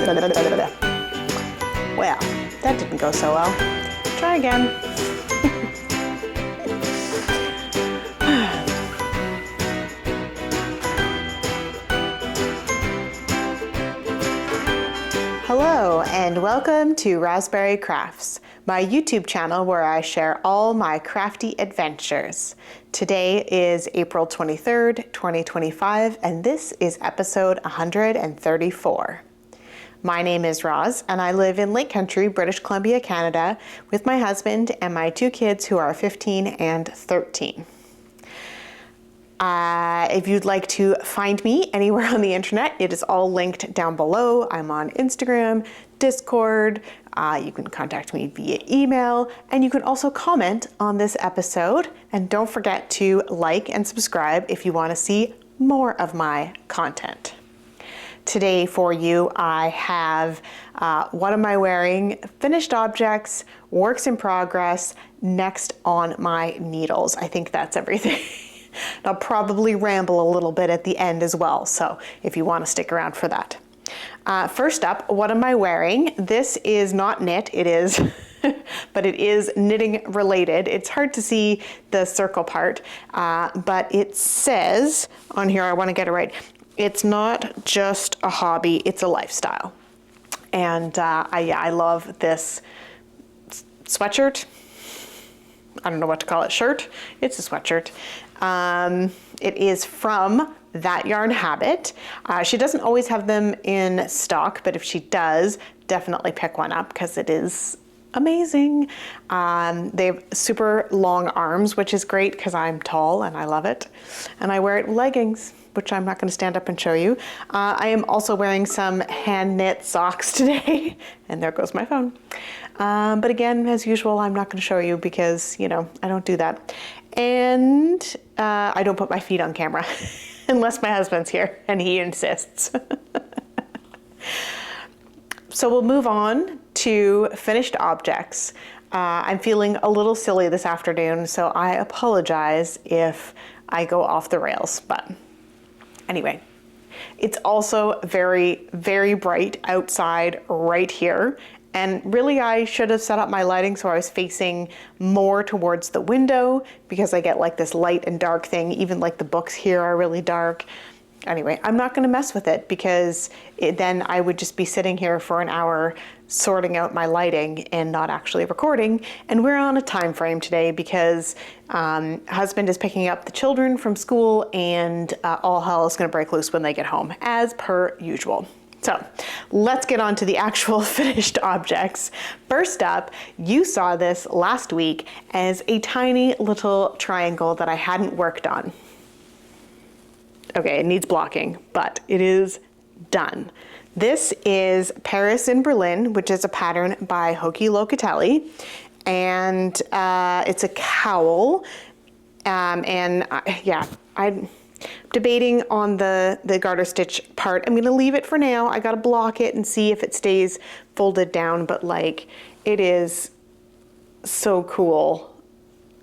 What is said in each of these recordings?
Well, that didn't go so well. Try again. Hello and welcome to Rosberry Crafts, my YouTube channel where I share all my crafty adventures. Today is April 23rd, 2025, and this is episode 134. My name is Roz, and I live in Lake Country, British Columbia, Canada, with my husband and my two kids who are 15 and 13. If you'd like to find me anywhere on the internet, it is all linked down below. I'm on Instagram, Discord, you can contact me via email, and you can also comment on this episode. And don't forget to like and subscribe if you want to see more of my content. Today for you, I have what am I wearing, finished objects, works in progress, next on my needles. I think that's everything. I'll probably ramble a little bit at the end as well, so if you want to stick around for that. First up, what am I wearing? This is not knit, it is, but it is knitting related. It's hard to see the circle part, but it says on here, I want to get it right, it's not just a hobby, it's a lifestyle. And I love this sweatshirt. I don't know what to call it, shirt. It's a sweatshirt. It is from That Yarn Habit. She doesn't always have them in stock, but if she does, definitely pick one up because it is amazing. They have super long arms, which is great because I'm tall and I love it. And I wear it with leggings, which I'm not going to stand up and show you. I am also wearing some hand knit socks today, and there goes my phone. But again, as usual, I'm not going to show you because, you know, I don't do that. And I don't put my feet on camera unless my husband's here and he insists. So we'll move on to finished objects. I'm feeling a little silly this afternoon, so I apologize if I go off the rails, but anyway, it's also very, very bright outside right here. And really I should have set up my lighting so I was facing more towards the window because I get like this light and dark thing. Even like the books here are really dark. Anyway, I'm not going to mess with it because then I would just be sitting here for an hour sorting out my lighting and not actually recording. And we're on a time frame today because husband is picking up the children from school and all hell is going to break loose when they get home, as per usual. So let's get on to the actual finished objects. First up, you saw this last week as a tiny little triangle that I hadn't worked on. Okay, it needs blocking, but it is done. This is Paris in Berlin, which is a pattern by Hoki Locatelli, and it's a cowl. I'm debating on the garter stitch part. I'm gonna leave it for now. I gotta block it and see if it stays folded down, but like, it is so cool.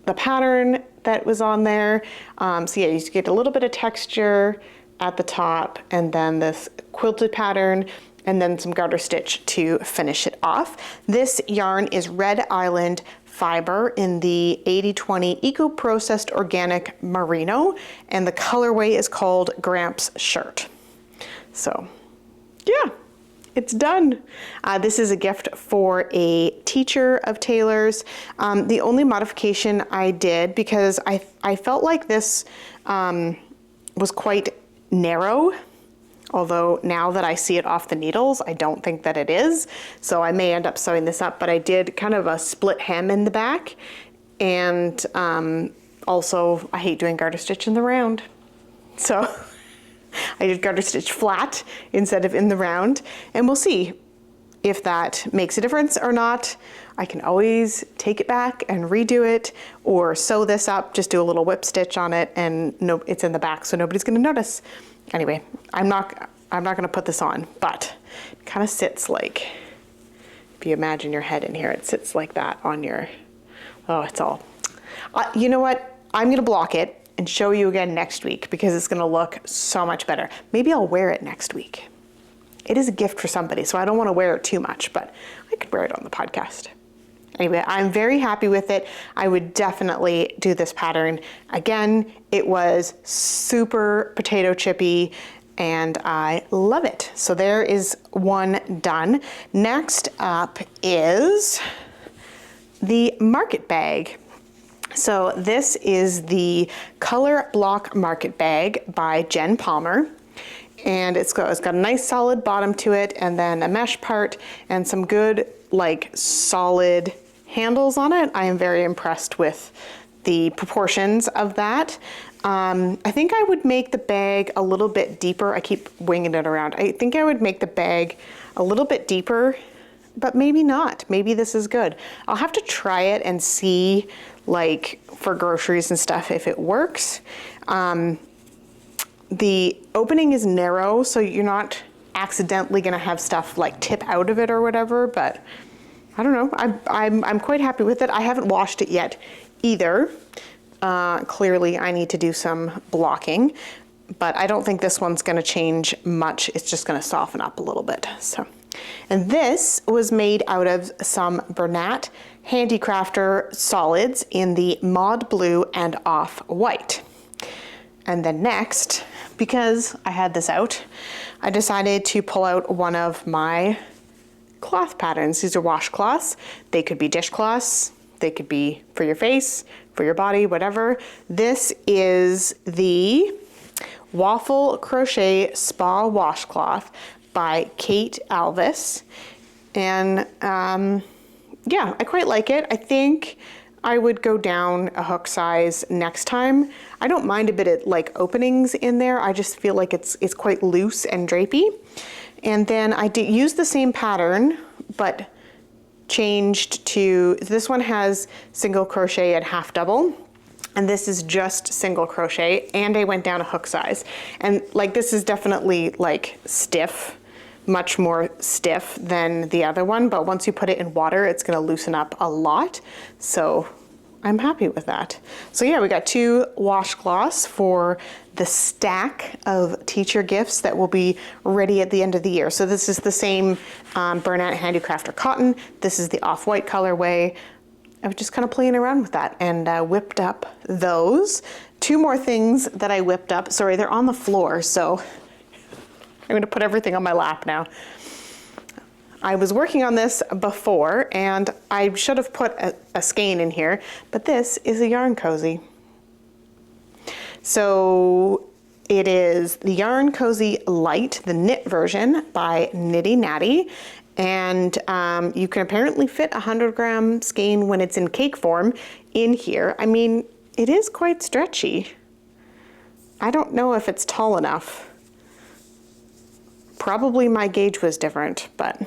The pattern that was on there. So yeah, you get a little bit of texture at the top and then this quilted pattern and then some garter stitch to finish it off. This yarn is Red Island fiber in the 80/20 eco-processed organic merino, and the colorway is called Gramps Shirt. So yeah, it's done. This is a gift for a teacher of tailors. The only modification I did, because I felt like this was quite narrow, although now that I see it off the needles, I don't think that it is. So I may end up sewing this up, but I did kind of a split hem in the back. And also I hate doing garter stitch in the round. So I did garter stitch flat instead of in the round, and we'll see if that makes a difference or not. I can always take it back and redo it or sew this up, just do a little whip stitch on it, and no, it's in the back so nobody's gonna notice. Anyway, I'm not gonna put this on, but it kind of sits like, if you imagine your head in here, it sits like that on your, oh, it's all, you know what? I'm gonna block it and show you again next week because it's gonna look so much better. Maybe I'll wear it next week. it is a gift for somebody, so I don't want to wear it too much, but I could wear it on the podcast. Anyway, I'm very happy with it. I would definitely do this pattern again. It was super potato chippy and I love it. So there is one done. Next up is the market bag. So this is the Color Block Market Bag by Jen Palmer. And it's got a nice solid bottom to it, and then a mesh part and some good like solid handles on it. I am very impressed with the proportions of that. I think I would make the bag a little bit deeper. I keep winging it around. I think I would make the bag a little bit deeper, but maybe not. Maybe this is good. I'll have to try it and see, like for groceries and stuff, if it works. The opening is narrow, so you're not accidentally gonna have stuff like tip out of it or whatever, but I don't know. I'm quite happy with it. I haven't washed it yet either. Clearly I need to do some blocking, but I don't think this one's gonna change much. It's just gonna soften up a little bit. So, and this was made out of some Bernat Handicrafter solids in the Mod Blue and Off-White. And then next, because I had this out, I decided to pull out one of my cloth patterns. These are washcloths. They could be dishcloths. They could be for your face, for your body, whatever. This is the Waffle Crochet Spa Washcloth by Kate Alvis. And yeah, I quite like it. I think I would go down a hook size next time. I don't mind a bit of like openings in there. I just feel like it's quite loose and drapey. And then I did use the same pattern, but changed to, this one has single crochet and half double, and this is just single crochet, and I went down a hook size. And like, this is definitely like stiff, much more stiff than the other one, but once you put it in water, it's gonna loosen up a lot. So I'm happy with that. So yeah, we got 2 washcloths for the stack of teacher gifts that will be ready at the end of the year. So this is the same Bernat Handicrafter cotton. This is the Off-White colorway. I was just kind of playing around with that and whipped up those. 2 more things that I whipped up. Sorry, they're on the floor, so I'm gonna put everything on my lap now. I was working on this before and I should have put a skein in here, but this is a yarn cozy. So it is the Yarn Cozy Light, the knit version by Nitty Natty. And you can apparently fit a 100-gram skein when it's in cake form in here. I mean, it is quite stretchy. I don't know if it's tall enough. Probably my gauge was different, but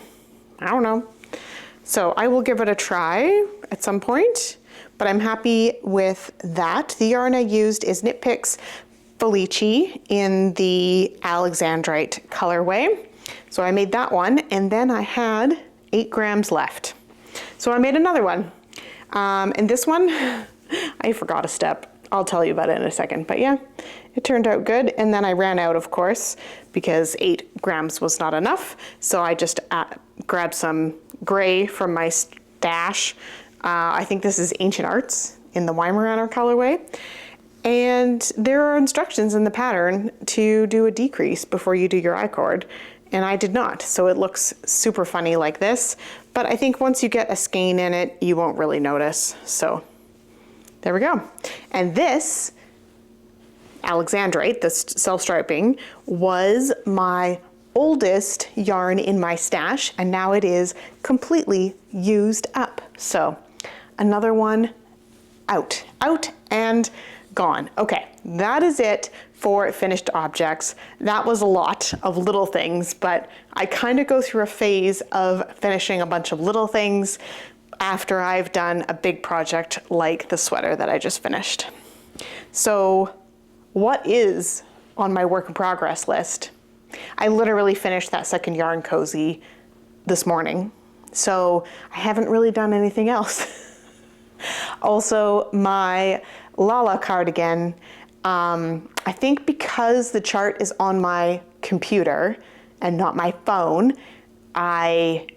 I don't know. So I will give it a try at some point, but I'm happy with that. The yarn I used is Knit Picks Felici in the Alexandrite colorway. So I made that one, and then I had 8 grams left. So I made another one. And this one, I forgot a step. I'll tell you about it in a second, but yeah, it turned out good. And then I ran out, of course, because 8 grams was not enough. So I just grabbed some gray from my stash. I think this is Ancient Arts in the Weimaraner colorway. And there are instructions in the pattern to do a decrease before you do your I-cord. And I did not, so it looks super funny like this. But I think once you get a skein in it, you won't really notice. So there we go. And this Alexandrite, this self-striping, was my oldest yarn in my stash, and now it is completely used up. So another one out and gone. Okay, that is it for finished objects. That was a lot of little things, but I kind of go through a phase of finishing a bunch of little things after I've done a big project like the sweater that I just finished. So what is on my work in progress list? I literally finished that second yarn cozy this morning, so I haven't really done anything else. Also, my Lala cardigan, I think because the chart is on my computer and not my phone, I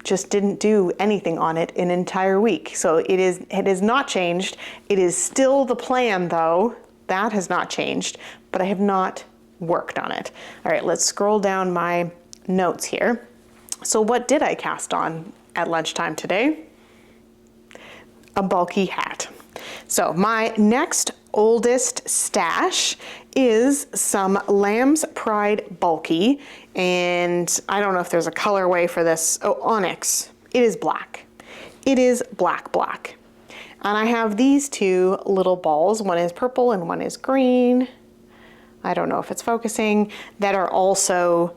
just didn't do anything on it an entire week. So it has not changed. It is still the plan though. That has not changed, but I have not worked on it. All right, let's scroll down my notes here. So what did I cast on at lunchtime today? A bulky hat. So my next oldest stash is some Lamb's Pride Bulky, and I don't know if there's a colorway for this. Oh, Onyx. It is black. It is black. And I have these two little balls. One is purple and one is green. I don't know if it's focusing. That are also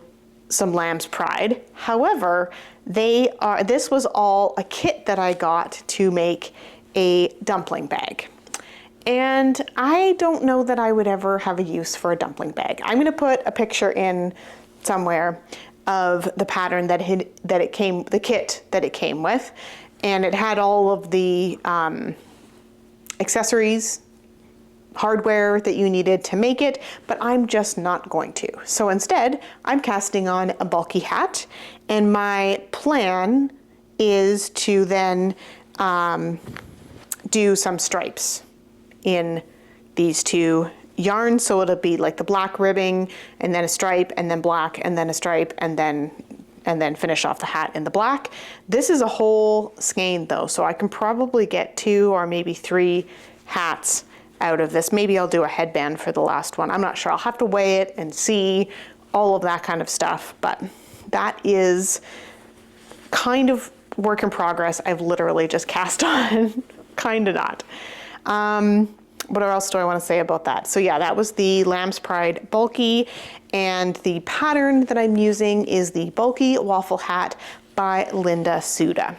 some Lamb's Pride. However, this was all a kit that I got to make a dumpling bag. And I don't know that I would ever have a use for a dumpling bag. I'm gonna put a picture in somewhere of the pattern the kit that it came with. And it had all of the accessories, hardware that you needed to make it, but I'm just not going to. So instead, I'm casting on a bulky hat, and my plan is to then do some stripes in these two yarns. So it'll be like the black ribbing and then a stripe and then black and then a stripe and then finish off the hat in the black. This is a whole skein though, so I can probably get 2 or maybe 3 hats out of this. Maybe I'll do a headband for the last one. I'm not sure. I'll have to weigh it and see all of that kind of stuff, but that is kind of work in progress. I've literally just cast on, kind of not. What else do I want to say about that? So yeah, that was the Lamb's Pride Bulky, and the pattern that I'm using is the Bulky Waffle Hat by Linda Suda.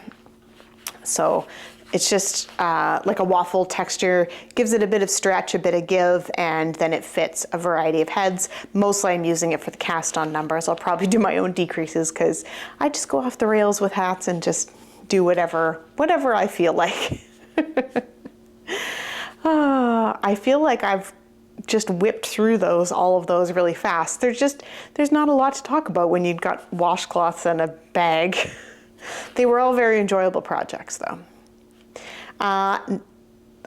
So it's just like a waffle texture, gives it a bit of stretch, a bit of give, and then it fits a variety of heads. Mostly I'm using it for the cast on numbers. I'll probably do my own decreases because I just go off the rails with hats and just do whatever I feel like. I feel like I've just whipped through all of those really fast. There's not a lot to talk about when you've got washcloths and a bag. They were all very enjoyable projects though.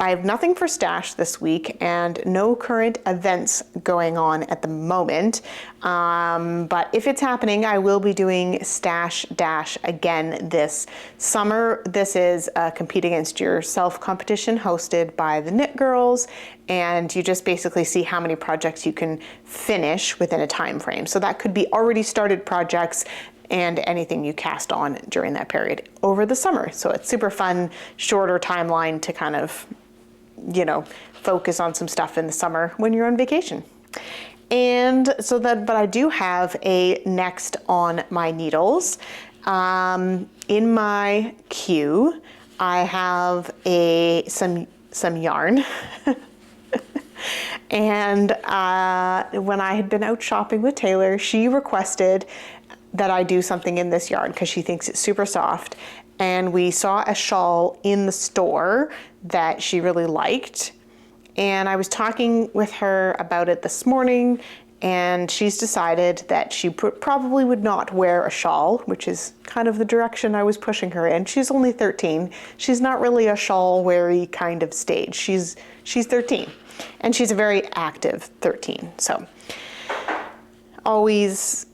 I have nothing for stash this week and no current events going on at the moment. But if it's happening, I will be doing Stash Dash again this summer. This is a Compete Against Yourself competition hosted by the Knit Girls, and you just basically see how many projects you can finish within a time frame. So that could be already started projects and anything you cast on during that period over the summer. So it's super fun, shorter timeline to kind of, focus on some stuff in the summer when you're on vacation. And so but I do have a next on my needles. In my queue, I have some yarn. And when I had been out shopping with Taylor, she requested that I do something in this yarn because she thinks it's super soft. And we saw a shawl in the store that she really liked. And I was talking with her about it this morning, and she's decided that she probably would not wear a shawl, which is kind of the direction I was pushing her in. She's only 13. She's not really a shawl-weary kind of stage. She's 13, and she's a very active 13. So always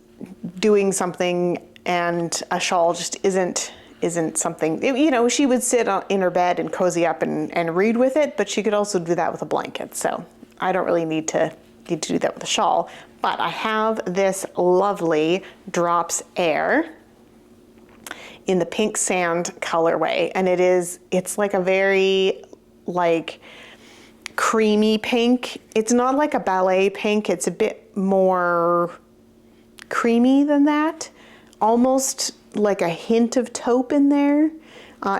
doing something, and a shawl just isn't something, she would sit in her bed and cozy up and read with it, but she could also do that with a blanket. So I don't really need to do that with a shawl, but I have this lovely Drops Air in the pink sand colorway. And it's like a very creamy pink. It's not like a ballet pink. It's a bit more creamy than that. Almost like a hint of taupe in there.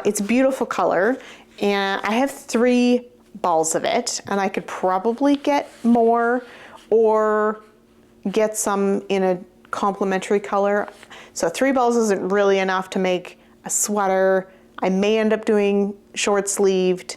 It's a beautiful color, and I have 3 balls of it, and I could probably get more or get some in a complementary color. So 3 balls isn't really enough to make a sweater. I may end up doing short sleeved.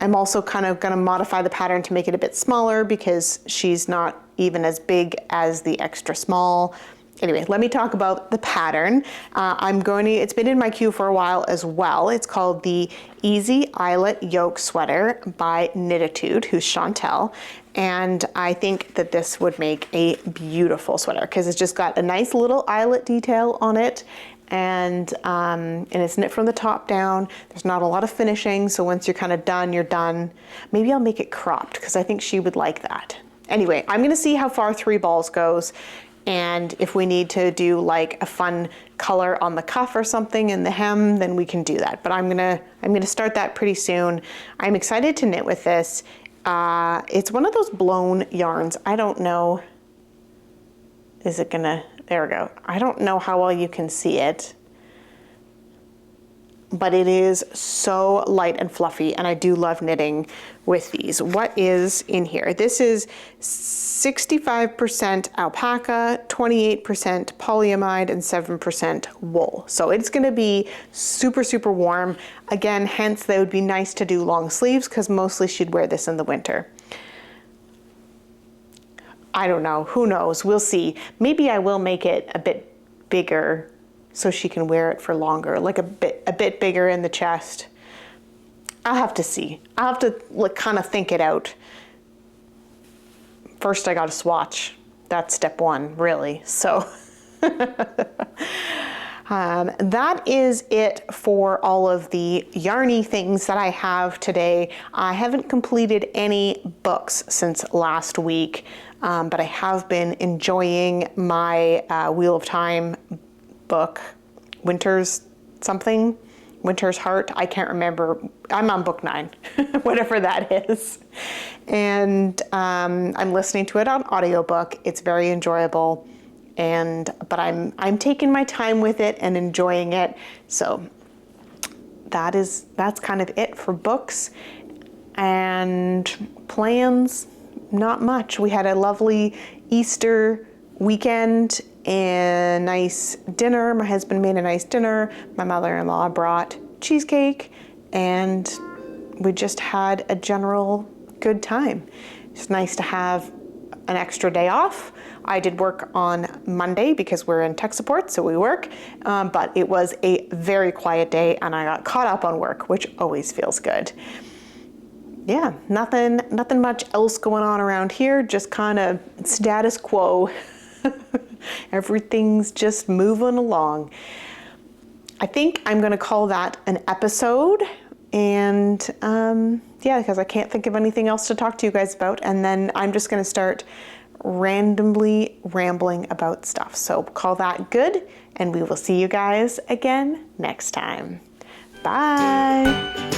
I'm also kind of going to modify the pattern to make it a bit smaller because she's not even as big as the extra small. Anyway, let me talk about the pattern. It's been in my queue for a while as well. It's called the Easy Eyelet Yoke Sweater by Knititude, who's Chantel. And I think that this would make a beautiful sweater because it's just got a nice little eyelet detail on it. And it's knit from the top down. There's not a lot of finishing, so once you're kind of done, you're done. Maybe I'll make it cropped because I think she would like that. Anyway, I'm gonna see how far 3 balls goes, and if we need to do like a fun color on the cuff or something in the hem, then we can do that. But I'm gonna start that pretty soon. I'm excited to knit with this. It's one of those blown yarns. I don't know. Is it gonna? There we go. I don't know how well you can see it, but it is so light and fluffy, and I do love knitting with these. What is in here? This is 65% alpaca, 28% polyamide, and 7% wool. So it's gonna be super, super warm. Again, hence that would be nice to do long sleeves because mostly she'd wear this in the winter. I don't know, who knows, we'll see. Maybe I will make it a bit bigger so she can wear it for longer, like a bit bigger in the chest. I'll have to see. I'll have to like kind of think it out. First I gotta swatch. That's step 1, really, so. That is it for all of the yarny things that I have today. I haven't completed any books since last week, but I have been enjoying my Wheel of Time book, Winter's Heart. I can't remember. I'm on book 9, whatever that is. And I'm listening to it on audiobook. It's very enjoyable. But I'm taking my time with it and enjoying it. So that's kind of it for books. And plans, not much. We had a lovely Easter weekend and nice dinner. My husband made a nice dinner. My mother-in-law brought cheesecake, and we just had a general good time. It's nice to have an extra day off. I did work on Monday because we're in tech support, so we work, but it was a very quiet day and I got caught up on work, which always feels good. Yeah, nothing much else going on around here, just kind of status quo. Everything's just moving along. I think I'm gonna call that an episode, and yeah, because I can't think of anything else to talk to you guys about, and then I'm just gonna start randomly rambling about stuff. So call that good, and we will see you guys again next time. Bye.